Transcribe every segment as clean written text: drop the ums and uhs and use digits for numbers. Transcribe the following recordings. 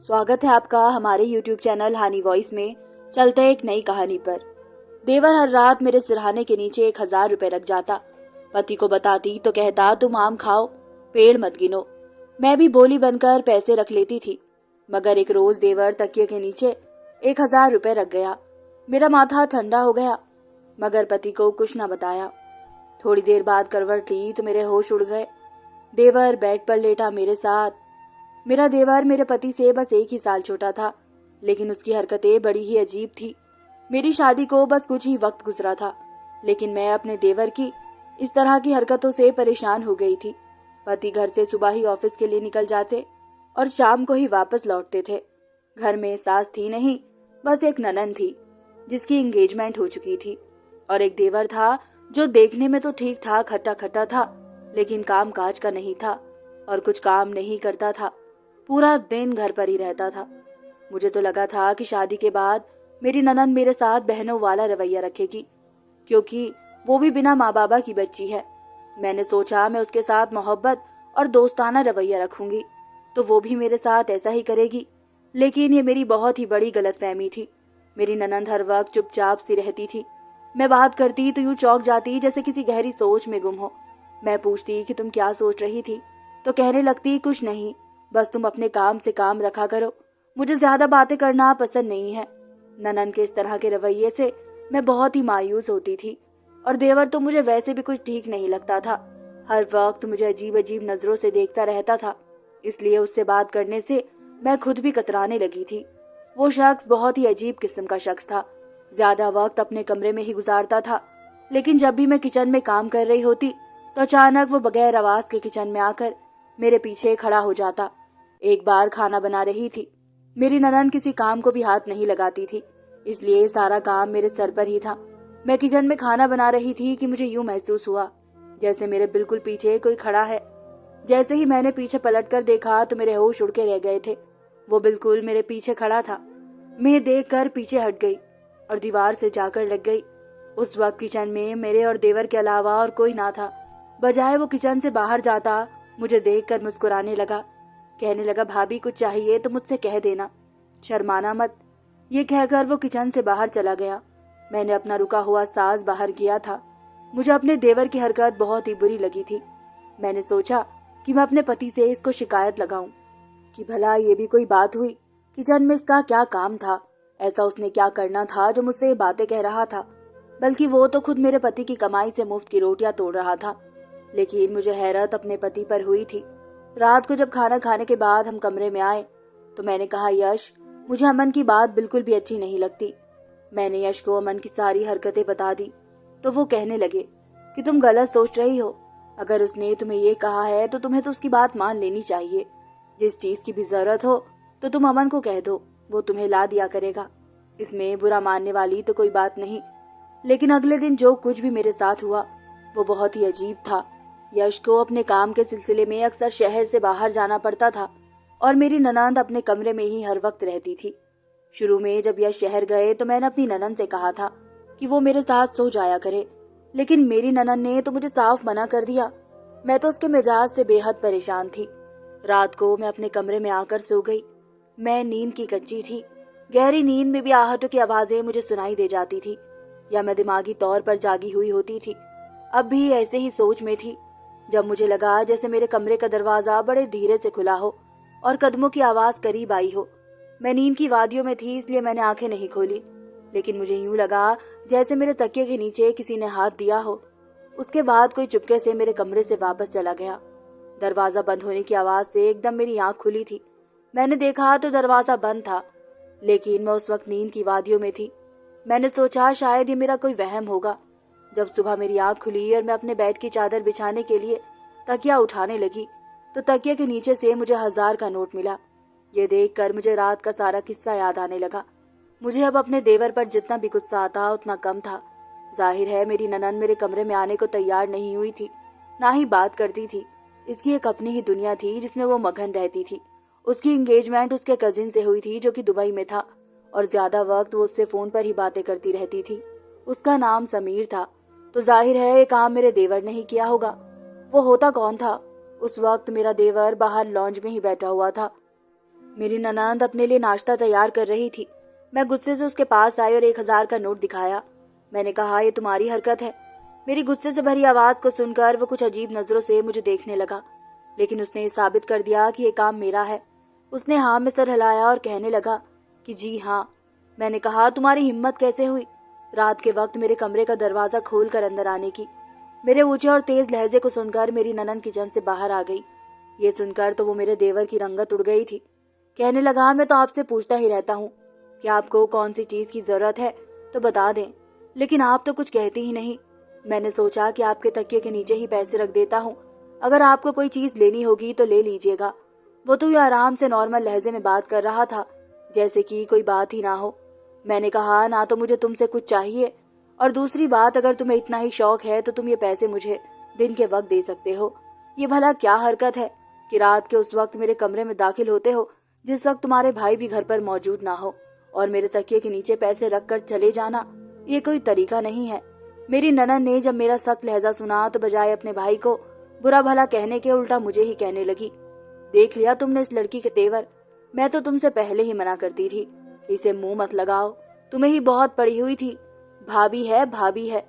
स्वागत है आपका हमारे YouTube चैनल हानी वॉइस में। चलते हैं एक नई कहानी पर। देवर हर रात मेरे सिरहाने के नीचे 1000 रुपए रख जाता। पति को बताती तो कहता तुम आम खाओ, पेड़ मत गिनो। मैं भी बोली बनकर पैसे रख लेती थी, मगर एक रोज देवर तकिए के नीचे 1000 रुपए रख गया। मेरा माथा ठंडा हो गया, मगर पति को कुछ न बताया। थोड़ी देर बाद करवट ली तो मेरे होश उड़ गए। देवर बेड पर लेटा मेरे साथ। मेरा देवर मेरे पति से बस 1 ही साल छोटा था, लेकिन उसकी हरकतें बड़ी ही अजीब थी। मेरी शादी को बस कुछ ही वक्त गुजरा था, लेकिन मैं अपने देवर की इस तरह की हरकतों से परेशान हो गई थी। पति घर से सुबह ही ऑफिस के लिए निकल जाते और शाम को ही वापस लौटते थे। घर में सास थी नहीं, बस एक ननद थी जिसकी एंगेजमेंट हो चुकी थी, और एक देवर था जो देखने में तो ठीक ठाक खट्टा खट्टा था, लेकिन काम काज का नहीं था और कुछ काम नहीं करता था। पूरा दिन घर पर ही रहता था। मुझे तो लगा था कि शादी के बाद मेरी ननद मेरे साथ बहनों वाला रवैया रखेगी, क्योंकि वो भी बिना माँ बाबा की बच्ची है। मैंने सोचा मैं उसके साथ मोहब्बत और दोस्ताना रवैया रखूंगी तो वो भी मेरे साथ ऐसा ही करेगी, लेकिन ये मेरी बहुत ही बड़ी गलतफहमी थी। मेरी ननद हर वक्त चुपचाप सी रहती थी। मैं बात करती तो यूं चौंक जाती जैसे किसी गहरी सोच में गुम हो। मैं पूछती कि तुम क्या सोच रही थी, तो कहने लगती कुछ नहीं, बस तुम अपने काम से काम रखा करो, मुझे ज्यादा बातें करना पसंद नहीं है। ननन के इस तरह के रवैये से मैं बहुत ही मायूस होती थी, और देवर तो मुझे वैसे भी कुछ ठीक नहीं लगता था। हर वक्त मुझे अजीब अजीब नजरों से देखता रहता था, इसलिए उससे बात करने से मैं खुद भी कतराने लगी थी। वो शख्स बहुत ही अजीब किस्म का शख्स था। ज्यादा वक्त अपने कमरे में ही गुजारता था, लेकिन जब भी मैं किचन में काम कर रही होती तो अचानक वो बगैर आवाज के किचन में आकर मेरे पीछे खड़ा हो जाता। एक बार खाना बना रही थी। मेरी ननद किसी काम को भी हाथ नहीं लगाती थी, इसलिए सारा काम मेरे सर पर ही था। मैं किचन में खाना बना रही थी कि मुझे यूं महसूस हुआ जैसे मेरे बिल्कुल पीछे कोई खड़ा है। जैसे ही मैंने पीछे पलटकर देखा तो मेरे होश उड़ के रह गए थे। वो बिल्कुल मेरे पीछे खड़ा था। मैं देखकर पीछे हट गई और दीवार से जाकर लग गई। उस वक्त किचन में मेरे और देवर के अलावा और कोई ना था। बजाय वो किचन से बाहर जाता, मुझे देखकर मुस्कुराने लगा। कहने लगा भाभी कुछ चाहिए तो मुझसे कह देना, शर्माना मत। ये कहकर वो किचन से बाहर चला गया। मैंने अपना रुका हुआ सांस बाहर किया था। मुझे अपने देवर की हरकत बहुत ही बुरी लगी थी। मैंने सोचा कि मैं अपने पति से इसको शिकायत लगाऊं कि भला ये भी कोई बात हुई। किचन में इसका क्या काम था? ऐसा उसने क्या करना था जो मुझसे ये बातें कह रहा था? बल्कि वो तो खुद मेरे पति की कमाई से मुफ्त की रोटियां तोड़ रहा था। लेकिन मुझे हैरत अपने पति पर हुई थी। रात को जब खाना खाने के बाद हम कमरे में आए तो मैंने कहा यश, मुझे अमन की बात बिल्कुल भी अच्छी नहीं लगती। मैंने यश को अमन की सारी हरकतें बता दी तो वो कहने लगे कि तुम गलत सोच रही हो। अगर उसने तुम्हें ये कहा है तो तुम्हें तो उसकी बात मान लेनी चाहिए। जिस चीज की भी जरूरत हो तो तुम अमन को कह दो, वो तुम्हें ला दिया करेगा। इसमें बुरा मानने वाली तो कोई बात नहीं। लेकिन अगले दिन जो कुछ भी मेरे साथ हुआ वो बहुत ही अजीब था। यश को अपने काम के सिलसिले में अक्सर शहर से बाहर जाना पड़ता था और मेरी ननद अपने कमरे में ही हर वक्त रहती थी। शुरू में जब यश शहर गए तो मैंने अपनी ननद से कहा था कि वो मेरे साथ सो जाया करे, लेकिन मेरी ननद ने तो मुझे साफ मना कर दिया। मैं तो उसके मिजाज से बेहद परेशान थी। रात को मैं अपने कमरे में आकर सो गई। मैं नींद की कच्ची थी। गहरी नींद में भी आहटों की आवाजें मुझे सुनाई दे जाती थी, या मैं दिमागी तौर पर जागी हुई होती थी। अब भी ऐसे ही सोच में थी जब मुझे लगा जैसे मेरे कमरे का दरवाजा बड़े धीरे से खुला हो और कदमों की आवाज करीब आई हो। मैं नींद की वादियों में थी, इसलिए मैंने आंखें नहीं खोली, लेकिन मुझे यूं लगा जैसे मेरे तकिए के नीचे किसी ने हाथ दिया हो। उसके बाद कोई चुपके से मेरे कमरे से वापस चला गया। दरवाजा बंद होने की आवाज से एकदम मेरी आंख खुली थी। मैंने देखा तो दरवाजा बंद था, लेकिन मैं उस वक्त नींद की वादियों में थी। मैंने सोचा शायद ये मेरा कोई वहम होगा। जब सुबह मेरी आंख खुली और मैं अपने बेड की चादर बिछाने के लिए तकिया उठाने लगी तो तकिए के नीचे से मुझे 1000 का नोट मिला। ये देखकर मुझे रात का सारा किस्सा याद आने लगा। मुझे अब अपने देवर पर जितना भी गुस्सा आता उतना कम था। जाहिर है मेरी ननद मेरे कमरे में आने को तैयार नहीं हुई थी, ना ही बात करती थी। इसकी एक अपनी ही दुनिया थी जिसमें वो मगन रहती थी। उसकी एंगेजमेंट उसके कजिन से हुई थी जो कि दुबई में था, और ज्यादा वक्त वो उससे फोन पर ही बातें करती रहती थी। उसका नाम समीर था, तो जाहिर है ये काम मेरे देवर ने ही किया होगा। वो होता कौन था? उस वक्त मेरा देवर बाहर लॉन्ज में ही बैठा हुआ था। मेरी ननद अपने लिए नाश्ता तैयार कर रही थी। मैं गुस्से से उसके पास आई और 1000 का नोट दिखाया। मैंने कहा, ये तुम्हारी हरकत है। मेरी गुस्से से भरी आवाज को सुनकर वो कुछ अजीब नजरों से मुझे देखने लगा, लेकिन उसने ये साबित कर दिया कि ये काम मेरा है। उसने हाँ में सर हिलाया और कहने लगा कि जी हाँ। मैंने कहा, तुम्हारी हिम्मत कैसे हुई रात के वक्त मेरे कमरे का दरवाजा खोलकर अंदर आने की? मेरे ऊंचे और तेज लहजे को सुनकर मेरी ननद किचन से बाहर आ गई। ये सुनकर तो वो मेरे देवर की रंगत उड़ गई थी। कहने लगा, मैं तो आपसे पूछता ही रहता हूँ कि आपको कौन सी चीज की जरूरत है तो बता दें, लेकिन आप तो कुछ कहती ही नहीं। मैंने सोचा कि आपके तकिए के नीचे ही पैसे रख देता हूँ, अगर आपको कोई चीज लेनी होगी तो ले लीजिएगा। वो तो ये आराम से नॉर्मल लहजे में बात कर रहा था, जैसे कि कोई बात ही ना हो। मैंने कहा, ना तो मुझे तुमसे कुछ चाहिए, और दूसरी बात, अगर तुम्हें इतना ही शौक है तो तुम ये पैसे मुझे दिन के वक्त दे सकते हो। ये भला क्या हरकत है कि रात के उस वक्त मेरे कमरे में दाखिल होते हो जिस वक्त तुम्हारे भाई भी घर पर मौजूद ना हो, और मेरे तकिए के नीचे पैसे रखकर चले जाना? ये कोई तरीका नहीं है। मेरी ननद ने जब मेरा सख्त लहजा सुना तो बजाय अपने भाई को बुरा भला कहने के उल्टा मुझे ही कहने लगी, देख लिया तुमने इस लड़की के तेवर? मैं तो तुमसे पहले ही मना करती थी कि इसे मुंह मत लगाओ, तुम्हें ही बहुत पड़ी हुई थी। भाभी है, भाभी है।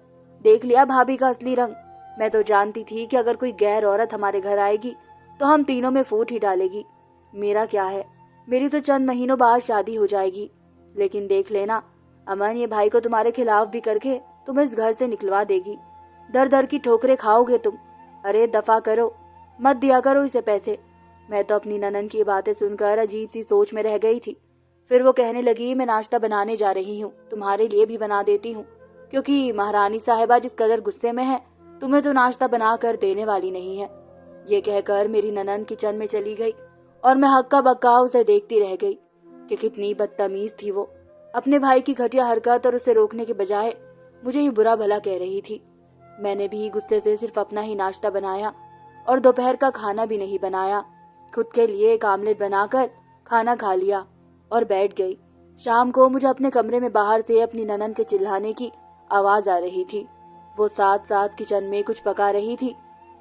देख लिया भाभी का असली रंग। मैं तो जानती थी कि अगर कोई गैर औरत हमारे घर आएगी तो हम तीनों में फूट ही डालेगी। मेरा क्या है, मेरी तो चंद महीनों बाद शादी हो जाएगी। लेकिन देख लेना अमन, ये भाई को तुम्हारे खिलाफ भी करके तुम्हें इस घर से निकलवा देगी। दर दर की ठोकरें खाओगे तुम। अरे दफा करो, मत दिया करो इसे पैसे। मैं तो अपनी ननन की बातें सुनकर अजीब सी सोच में रह गई थी। फिर वो कहने लगी, मैं नाश्ता बनाने जा रही हूँ, तुम्हारे लिए भी बना देती हूँ, क्योंकि महारानी साहिबा जिस कदर गुस्से में है तुम्हें तो नाश्ता बना कर देने वाली नहीं है। ये कहकर मेरी ननन किचन में चली गई और मैं हक्का बक्का उसे देखती रह गई कि कितनी बदतमीज थी वो। अपने भाई की घटिया हरकत और उसे रोकने के बजाय मुझे ही बुरा भला कह रही थी। मैंने भी गुस्से से सिर्फ अपना ही नाश्ता बनाया और दोपहर का खाना भी नहीं बनाया। खुद के लिए एक आमलेट बनाकर खाना खा लिया और बैठ गई। शाम को मुझे अपने कमरे में बाहर से अपनी ननन के चिल्लाने की आवाज आ रही थी। वो साथ साथ किचन में कुछ पका रही थी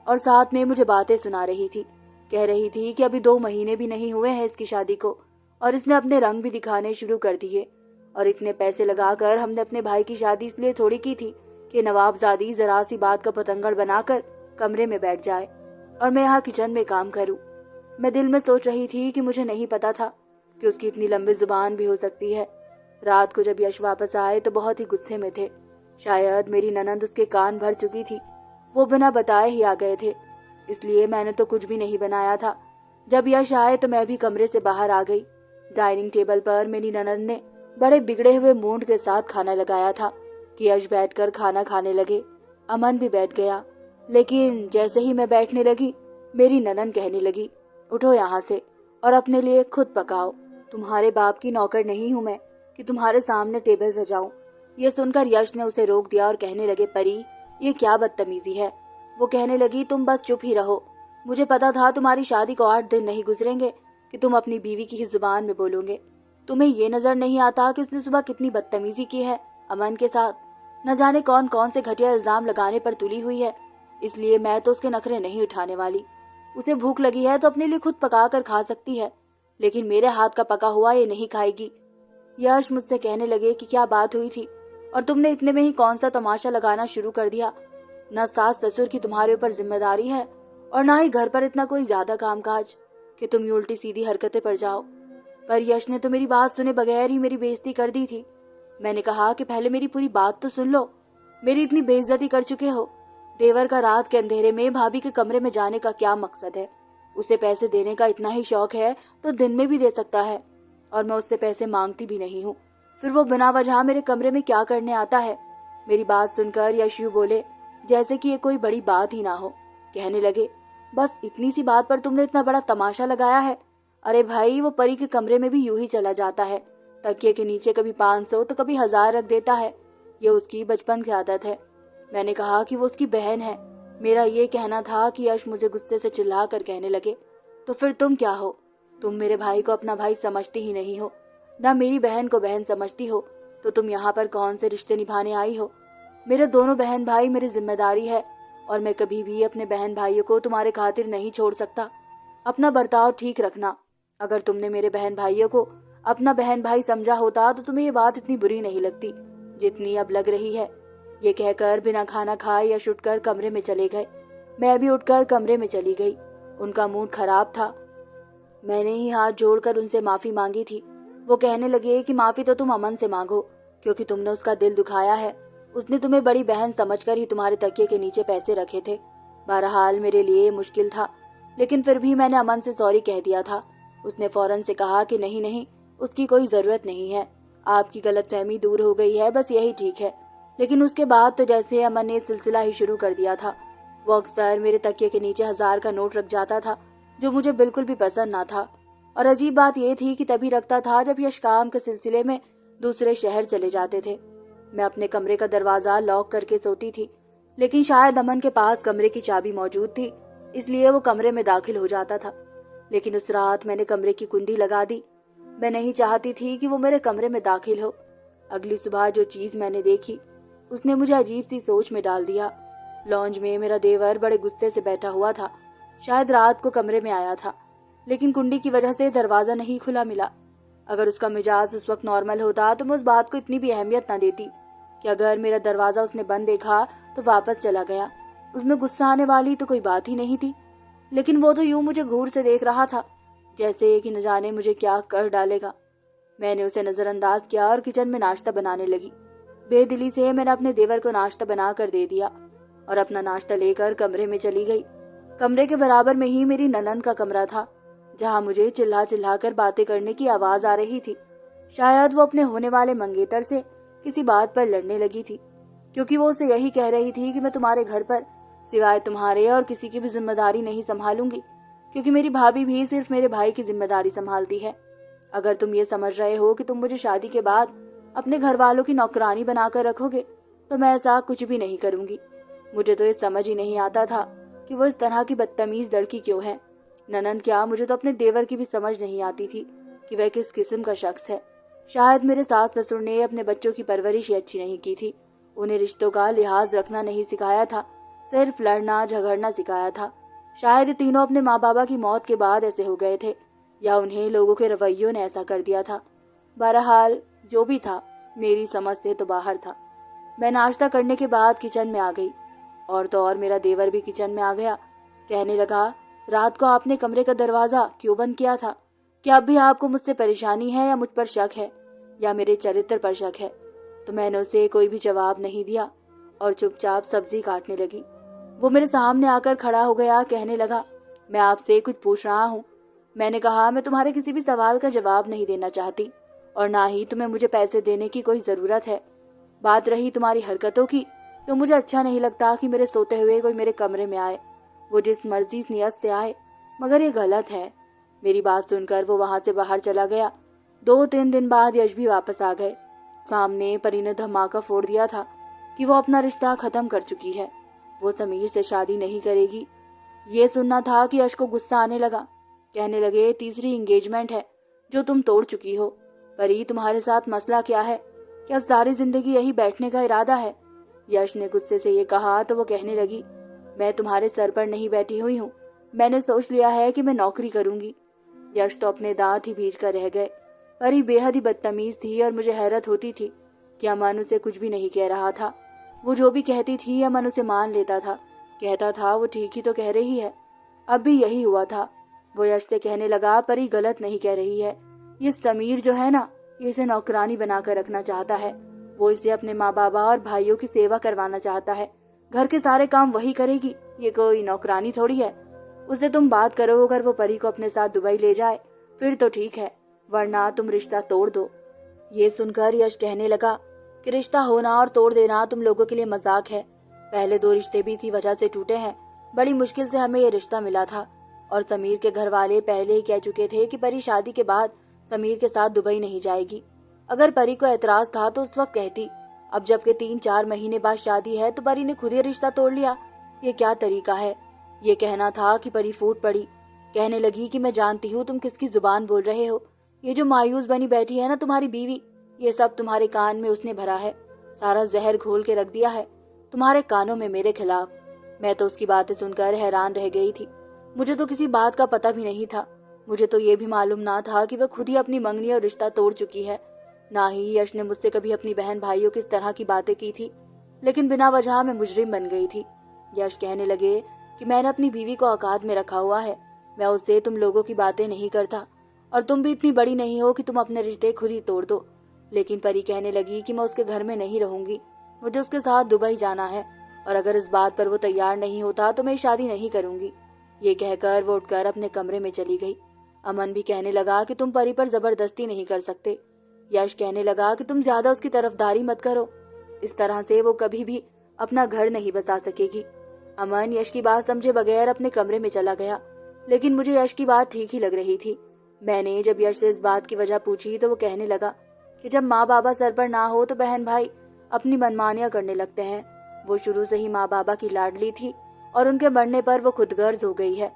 और साथ में मुझे बातें सुना रही थी। कह रही थी कि अभी 2 महीने भी नहीं हुए हैं इसकी शादी को और इसने अपने रंग भी दिखाने शुरू कर दिए, और इतने पैसे लगाकर हमने अपने भाई की शादी इसलिए थोड़ी की थी कि नवाबजादी जरा सी बात का पतंगड़ बनाकर कमरे में बैठ जाए और मैं यहाँ किचन में काम करूं। मैं दिल में सोच रही थी कि मुझे नहीं पता था कि उसकी इतनी लंबी जुबान भी हो सकती है। रात को जब यश वापस आए तो बहुत ही गुस्से में थे। शायद मेरी ननद उसके कान भर चुकी थी। वो बिना बताए ही आ गए थे, इसलिए मैंने तो कुछ भी नहीं बनाया था। जब यश आए तो मैं भी कमरे से बाहर आ गई। डाइनिंग टेबल पर मेरी ननद ने बड़े बिगड़े हुए मूड के साथ खाना लगाया था कि यश बैठकर खाना खाने लगे। अमन भी बैठ गया, लेकिन जैसे ही मैं बैठने लगी मेरी ननद कहने लगी, उठो यहाँ से और अपने लिए खुद पकाओ। तुम्हारे बाप की नौकर नहीं हूं मैं कि तुम्हारे सामने टेबल सजाऊं। ये सुनकर यश ने उसे रोक दिया और कहने लगे, परी ये क्या बदतमीजी है। वो कहने लगी, तुम बस चुप ही रहो। मुझे पता था तुम्हारी शादी को 8 दिन नहीं गुजरेंगे कि तुम अपनी बीवी की ही जुबान में बोलोगे। तुम्हें ये नजर नहीं आता कि उसने सुबह कितनी बदतमीजी की है अमन के साथ? न जाने कौन कौन से घटिया इल्जाम लगाने पर तुली हुई है। इसलिए मैं तो उसके नखरे नहीं उठाने वाली। उसे भूख लगी है तो अपने लिए खुद पका कर खा सकती है, लेकिन मेरे हाथ का पका हुआ ये नहीं खाएगी। यश मुझसे कहने लगे कि क्या बात हुई थी और तुमने इतने में ही कौन सा तमाशा लगाना शुरू कर दिया। न सास ससुर की तुम्हारे ऊपर जिम्मेदारी है और ना ही घर पर इतना कोई ज्यादा कामकाज कि तुम उल्टी सीधी हरकतें पर जाओ। पर यश ने तो मेरी बात सुने बगैर ही मेरी बेइज्जती कर दी थी। मैंने कहा कि पहले मेरी पूरी बात तो सुन लो। मेरी इतनी बेइज्जती कर चुके हो। देवर का रात के अंधेरे में भाभी के कमरे में जाने का क्या मकसद है? उसे पैसे देने का इतना ही शौक है तो दिन में भी दे सकता है, और मैं उससे पैसे मांगती भी नहीं हूँ। फिर वो बिना वजह मेरे कमरे में क्या करने आता है? मेरी बात सुनकर यश यूं बोले जैसे कि ये कोई बड़ी बात ही ना हो। कहने लगे, बस इतनी सी बात पर तुमने इतना बड़ा तमाशा लगाया है? अरे भाई, वो परी के कमरे में भी यूं ही चला जाता है। तकिए के नीचे कभी 500 तो कभी 1000 रख देता है। ये उसकी बचपन की आदत है। मैंने कहा कि वो उसकी बहन है। मेरा ये कहना था कि यश मुझे गुस्से से चिल्ला कर कहने लगे, तो फिर तुम क्या हो? तुम मेरे भाई को अपना भाई समझती ही नहीं हो, ना मेरी बहन को बहन समझती हो। तो तुम यहाँ पर कौन से रिश्ते निभाने आई हो? मेरे दोनों बहन भाई मेरी जिम्मेदारी है और मैं कभी भी अपने बहन भाइयों को तुम्हारे खातिर नहीं छोड़ सकता। अपना बर्ताव ठीक रखना। अगर तुमने मेरे बहन भाइयों को अपना बहन भाई समझा होता तो तुम्हें ये बात इतनी बुरी नहीं लगती जितनी अब लग रही है। ये कहकर बिना खाना खाए यश उठकर कमरे में चले गए। मैं भी उठकर कमरे में चली गई। उनका मूड खराब था। मैंने ही हाथ जोड़कर उनसे माफी मांगी थी। वो कहने लगे कि माफी तो तुम अमन से मांगो, क्योंकि तुमने उसका दिल दुखाया है। उसने तुम्हें बड़ी बहन समझकर ही तुम्हारे तकिए के नीचे पैसे रखे थे। बहरहाल मेरे लिए मुश्किल था, लेकिन फिर भी मैंने अमन से सॉरी कह दिया था। उसने फौरन से कहा कि नहीं नहीं, उसकी कोई जरूरत नहीं है, आपकी गलतफहमी दूर हो गई है, बस यही ठीक है। लेकिन उसके बाद तो जैसे अमन ने सिलसिला ही शुरू कर दिया था। वो अक्सर मेरे तकिए के नीचे 1000 का नोट रख जाता था, जो मुझे बिल्कुल भी पसंद ना था। और अजीब बात यह थी कि तभी रखता था जब यश काम के सिलसिले में दूसरे शहर चले जाते थे। मैं अपने कमरे का दरवाजा लॉक करके सोती थी, लेकिन शायद अमन के पास कमरे की चाबी मौजूद थी, इसलिए वो कमरे में दाखिल हो जाता था। लेकिन उस रात मैंने कमरे की कुंडी लगा दी। मैं नहीं चाहती थी कि वो मेरे कमरे में दाखिल हो। अगली सुबह जो चीज मैंने देखी उसने मुझे अजीब सी सोच में डाल दिया। लॉन्ज में मेरा देवर बड़े गुस्से से बैठा हुआ था। शायद रात को कमरे में आया था, लेकिन कुंडी की वजह से दरवाजा नहीं खुला मिला। अगर उसका मिजाज उस वक्त नॉर्मल होता तो मैं उस बात को इतनी भी अहमियत न देती कि अगर मेरा दरवाजा उसने बंद देखा तो वापस चला गया। उसमें गुस्सा आने वाली तो कोई बात ही नहीं थी, लेकिन वो तो यूं मुझे घूर से देख रहा था जैसे कि न जाने मुझे क्या कर डालेगा। मैंने उसे नजरअंदाज किया और किचन में नाश्ता बनाने लगी। बेदिली से मैंने अपने देवर को नाश्ता बना कर दे दिया और अपना नाश्ता लेकर कमरे में चली गई। कमरे के बराबर में ही मेरी ननंद का कमरा था, जहां मुझे चिल्ला चिल्ला कर बातें करने की आवाज आ रही थी। शायद वो अपने होने वाले मंगेतर से किसी बात पर लड़ने लगी थी, क्योंकि वो उसे यही कह रही थी कि मैं तुम्हारे घर पर सिवाय तुम्हारे और किसी की भी जिम्मेदारी नहीं संभालूंगी, क्योंकि मेरी भाभी भी सिर्फ मेरे भाई की जिम्मेदारी संभालती है। अगर तुम ये समझ रहे हो कि तुम मुझे शादी के बाद अपने घर वालों की नौकरानी बनाकर रखोगे तो मैं ऐसा कुछ भी नहीं करूंगी। मुझे तो ये समझ ही नहीं आता था कि वो इस तरह की बदतमीज लड़की क्यों है। ननंद क्या, मुझे तो अपने देवर की भी समझ नहीं आती थी कि वह किस किस्म का शख्स है। शायद मेरे सास ससुर ने अपने बच्चों की परवरिश ही अच्छी नहीं की थी। उन्हें रिश्तों का लिहाज रखना नहीं सिखाया था, सिर्फ लड़ना झगड़ना सिखाया था। शायद ये तीनों अपने माँ बाबा की मौत के बाद ऐसे हो गए थे, या उन्हें लोगों के रवैयों ने ऐसा कर दिया था। बहरहाल जो भी था, मेरी समझ से तो बाहर था। मैं नाश्ता करने के बाद किचन में आ गई, और तो और मेरा देवर भी किचन में आ गया। कहने लगा, रात को आपने कमरे का दरवाजा क्यों बंद किया था? क्या अब भी आपको मुझसे परेशानी है, या मुझ पर शक है, या मेरे चरित्र पर शक है? तो मैंने उसे कोई भी जवाब नहीं दिया और चुपचाप सब्जी काटने लगी। वो मेरे सामने आकर खड़ा हो गया। कहने लगा, मैं आपसे कुछ पूछ रहा हूँ। मैंने कहा, मैं तुम्हारे किसी भी सवाल का जवाब नहीं देना चाहती, और ना ही तुम्हें मुझे पैसे देने की कोई जरूरत है। बात रही तुम्हारी हरकतों की, तो मुझे अच्छा नहीं लगता कि मेरे सोते हुए कोई मेरे कमरे में आए, वो जिस मर्जी नियत से आए, मगर ये गलत है। मेरी बात सुनकर वो वहां से बाहर चला गया। 2-3 दिन बाद यश भी वापस आ गए। सामने परी ने धमाका फोड़ दिया था कि वो अपना रिश्ता खत्म कर चुकी है, वो समीर से शादी नहीं करेगी। ये सुनना था कि यश को गुस्सा आने लगा। कहने लगे, तीसरी एंगेजमेंट है जो तुम तोड़ चुकी हो। परी, तुम्हारे साथ मसला क्या है? क्या सारी जिंदगी यही बैठने का इरादा है? यश ने गुस्से से ये कहा तो वो कहने लगी, मैं तुम्हारे सर पर नहीं बैठी हुई हूँ, मैंने सोच लिया है कि मैं नौकरी करूंगी। यश तो अपने दांत ही भींच कर रह गए। परी बेहद ही बदतमीज थी और मुझे हैरत होती थी कि अमन उसे कुछ भी नहीं कह रहा था। वो जो भी कहती थी अमन उसे मान लेता था, कहता था वो ठीक ही तो कह रही है। अब भी यही हुआ था। वो यश से कहने लगा, परी गलत नहीं कह रही है, ये समीर जो है ना, ये इसे नौकरानी बनाकर रखना चाहता है। वो इसे अपने माँ बाबा और भाइयों की सेवा करवाना चाहता है। घर के सारे काम वही करेगी, ये कोई नौकरानी थोड़ी है। उससे तुम बात करो, अगर वो परी को अपने साथ दुबई ले जाए फिर तो ठीक है, वरना तुम रिश्ता तोड़ दो। ये सुनकर यश कहने लगा कि रिश्ता होना और तोड़ देना तुम लोगों के लिए मजाक है। पहले 2 रिश्ते भी इसी वजह से टूटे हैं। बड़ी मुश्किल से हमें ये रिश्ता मिला था, और समीर के घर वाले पहले ही कह चुके थे कि परी शादी के बाद समीर के साथ दुबई नहीं जाएगी। अगर परी को एतराज था तो उस वक्त कहती। अब जबकि 3-4 महीने बाद शादी है तो परी ने खुद ही रिश्ता तोड़ लिया। ये क्या तरीका है? ये कहना था कि परी फूट पड़ी। कहने लगी कि मैं जानती हूँ तुम किसकी जुबान बोल रहे हो। ये जो मायूस बनी बैठी है ना तुम्हारी बीवी, ये सब तुम्हारे कान में उसने भरा है, सारा जहर घोल के रख दिया है तुम्हारे कानों में मेरे खिलाफ। मैं तो उसकी बातें सुनकर हैरान रह गई थी। मुझे तो किसी बात का पता भी नहीं था। मुझे तो ये भी मालूम ना था कि वह खुद ही अपनी मंगनी और रिश्ता तोड़ चुकी है। ना ही यश ने मुझसे कभी अपनी बहन भाइयों की इस तरह की बातें की थी, लेकिन बिना वजह मैं मुजरिम बन गई थी। यश कहने लगे कि मैंने अपनी बीवी को औकात में रखा हुआ है, मैं उससे तुम लोगों की बातें नहीं करता, और तुम भी इतनी बड़ी नहीं हो कि तुम अपने रिश्ते खुद ही तोड़ दो। लेकिन परी कहने लगी कि मैं उसके घर में नहीं रहूंगी, मुझे उसके साथ दुबई जाना है, और अगर इस बात पर वो तैयार नहीं होता तो मैं शादी नहीं करूंगी। ये कहकर वो उठकर अपने कमरे में चली गई। अमन भी कहने लगा कि तुम परी पर जबरदस्ती नहीं कर सकते। यश कहने लगा कि तुम ज्यादा उसकी तरफदारी मत करो, इस तरह से वो कभी भी अपना घर नहीं बसा सकेगी। अमन यश की बात समझे बगैर अपने कमरे में चला गया, लेकिन मुझे यश की बात ठीक ही लग रही थी। मैंने जब यश से इस बात की वजह पूछी तो वो कहने लगा कि जब माँ बाबा सर पर ना हो तो बहन भाई अपनी मनमानियां करने लगते हैं। वो शुरू से ही माँ बाबा की लाडली थी और उनके मरने पर वो खुदगर्ज हो गई है।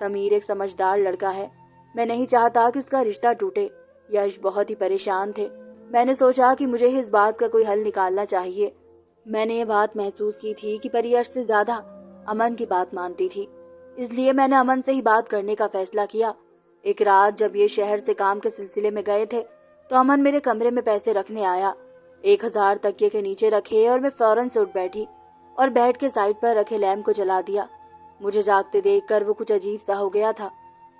समीर एक समझदार लड़का है, मैं नहीं चाहता कि उसका रिश्ता टूटे। यश बहुत ही परेशान थे। मैंने सोचा कि मुझे ही इस बात का कोई हल निकालना चाहिए। मैंने ये बात महसूस की थी कि परी यश से ज्यादा अमन की बात मानती थी, इसलिए मैंने अमन से ही बात करने का फैसला किया। एक रात जब ये शहर से काम के सिलसिले में गए थे तो अमन मेरे कमरे में पैसे रखने आया। 1000 तकिए के नीचे रखे और मैं फौरन से उठ बैठी और बेड के साइड पर रखे लैम्प को जला दिया। मुझे जागते देखकर वो कुछ अजीब सा हो गया था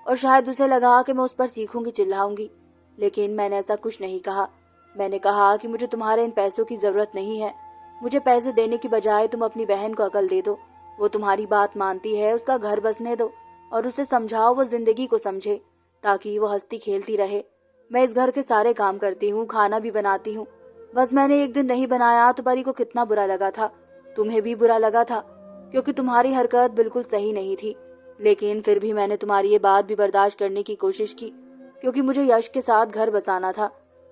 और शायद उसे लगा कि मैं उस पर चीखूंगी चिल्लाऊंगी, लेकिन मैंने ऐसा कुछ नहीं कहा। मैंने कहा कि मुझे तुम्हारे इन पैसों की जरूरत नहीं है, मुझे पैसे देने की बजाय तुम अपनी बहन को अकल दे दो। वो तुम्हारी बात मानती है, उसका घर बसने दो और उसे समझाओ वो जिंदगी को समझे, ताकि वो हंसती खेलती रहे। मैं इस घर के सारे काम करती हूँ, खाना भी बनाती हूँ। बस मैंने एक दिन नहीं बनाया तो परी को कितना बुरा लगा था, तुम्हें भी बुरा लगा था, क्योंकि तुम्हारी हरकत बिल्कुल सही नहीं थी। लेकिन फिर भी मैंने तुम्हारी ये बात भी बर्दाश्त करने की कोशिश की, क्योंकि मुझे यश के साथ घर बसाना था।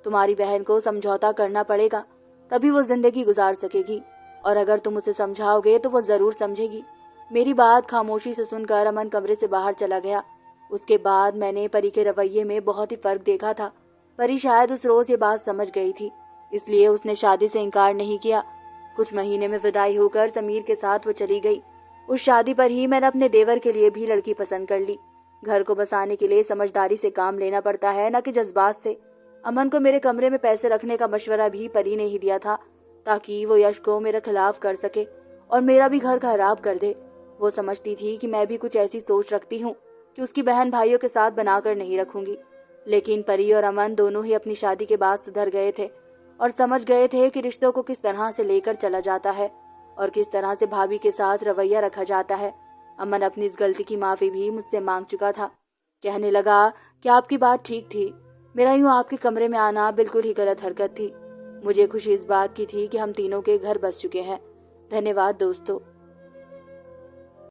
तुम्हारी बहन को समझौता करना पड़ेगा, तभी वो जिंदगी गुजार सकेगी, और अगर तुम उसे समझाओगे तो वो जरूर समझेगी। मेरी बात खामोशी से सुनकर अमन कमरे से बाहर चला गया। उसके बाद मैंने परी के रवैये में बहुत ही फर्क देखा था। परी शायद उस रोज ये बात समझ गई थी, इसलिए उसने शादी से इनकार नहीं किया। कुछ महीने में विदाई होकर समीर के साथ वो चली गई। उस शादी पर ही मैंने अपने देवर के लिए भी लड़की पसंद कर ली। घर को बसाने के लिए समझदारी से काम लेना पड़ता है, न कि जज्बात से। अमन को मेरे कमरे में पैसे रखने का मशवरा भी परी ने ही दिया था, ताकि वो यश को मेरे खिलाफ कर सके और मेरा भी घर खराब कर दे। वो समझती थी कि मैं भी कुछ ऐसी सोच रखती हूँ कि उसकी बहन भाइयों के साथ बनाकर नहीं रखूंगी। लेकिन परी और अमन दोनों ही अपनी शादी के बाद सुधर गए थे और समझ गए थे कि रिश्तों को किस तरह से लेकर चला जाता है और किस तरह से भाभी के साथ रवैया रखा जाता है। अमन अपनी इस गलती की माफी भी मुझसे मांग चुका था। कहने लगा कि आपकी बात ठीक थी, मेरा यूं आपके कमरे में आना बिल्कुल ही गलत हरकत थी। मुझे खुशी इस बात की थी कि हम तीनों के घर बस चुके हैं। धन्यवाद दोस्तों।